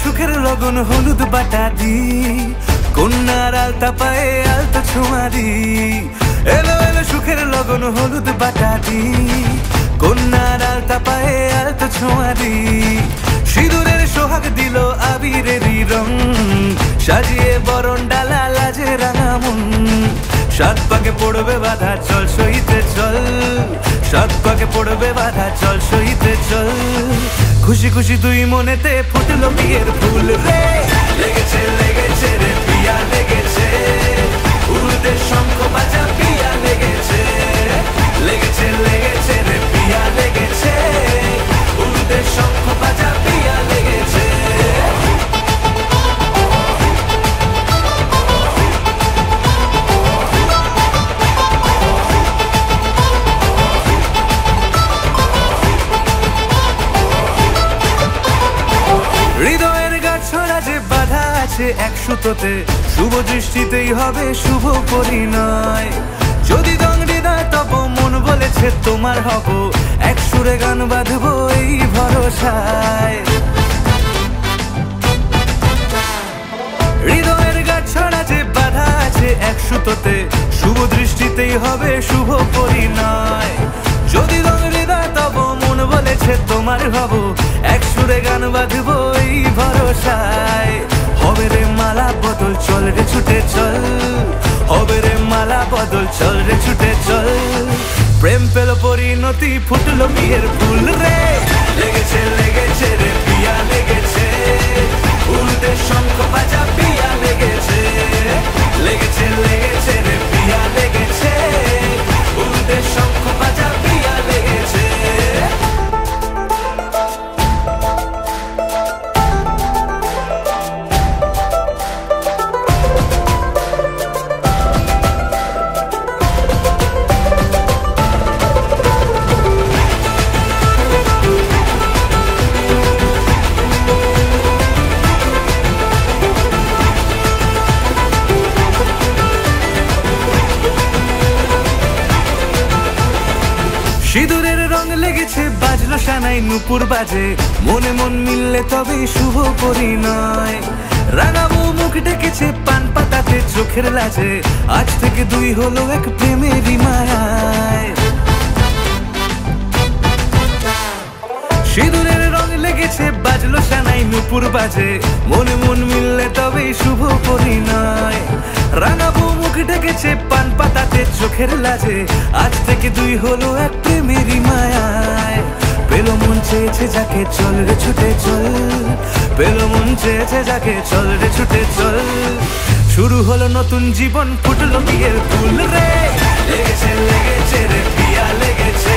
সুখের লগন হলুদ বাটা দি, কন্যার আলতা পায়ে আলতা ছোঁয়া দি। এলো এলো সুখের লগন হলুদ বাটা দি, কন্যার আলতা পায়ে আলতা ছোঁয়া দি। সিঁদুরের সোহাগ দিল আবিরেরই রং, সাজিয়ে বরণ ডালা লাজে রাঙা মন। সাত পাকে পড়বে বাধা চল সইতে চল, সাত পাকে পড়বে বাধা চল সইতে চল। খুশি খুশি দুই মনেতে ফুটলো বিয়ের ফুল রে, লেগেছে লেগেছে রে পিয়া লেগেছে, উলুদের শঙ্খ বাজা পিয়া লেগেছে, লেগেছে লেগেছে রে পিয়া লেগেছে, উলুদের শঙ্খ বাজা পিয়া লেগেছে। হৃদয়ের গাছড়া যে বাধা আছে এক সুতোতে, শুভ দৃষ্টিতেই হবে শুভ পরিণয়। যদি দংড়ি দেয় তব মন বলেছে তোমার হব, এক সুরে গান বাঁধবো এই ভরসায়। হৃদয়ের গাছড়া যে বাধা আছে এক সুতোতে, শুভ দৃষ্টিতেই হবে শুভ পরিণয়। যদি দংড়ি দেয় তব মন বলেছে তোমার হব, এক সুরে গান বাঁধবো এই ভরসায়। হবে রে মালা বদল চল রে ছুটে চল, হবে রে মালা বদল চল রে ছুটে চল। প্রেম পেল পরিণতি ফুটলো বিয়ের ফুল রে, লেগেছে লেগেছে রে পিয়া লেগেছে, উলুদের শঙ্খ বাজা পিয়া লেগেছে, লেগেছে লেগেছে রে পিয়া লেগেছে, উলুদের শঙ্খ বাজা পিয়া লেগেছে। সিঁদুরের রং লেগেছে বাজলো সানাই নুপুর বাজে, মনে মন মিললে তবে শুভ পরিণয়। রাঙাবো মুখ ডেকেছে পান পাতাতে চোখের লাজে, আজ থেকে দুই হলো এক প্রেমেরই মায়ায়। সিঁদুরের রং লেগেছে বাজলো সানাই নুপুর বাজে, মনে মন মিললে তবে শুভ পরিণয়। রাঙাবো মুখ ডেকেছে পান পাতাতে চোখের লাজে, আজ থেকে দুই হলো এক প্রেমেরই মায়ায়। পেলো মন চেয়েছে যাকে চল রে ছুটে চল, পেলো মন চেয়েছে যাকে চল রে ছুটে চল। শুরু হলো নতুন জীবন ফুটলো বিয়ের ফুল রে, লেগেছে লেগেছে রে পিয়া লেগেছে,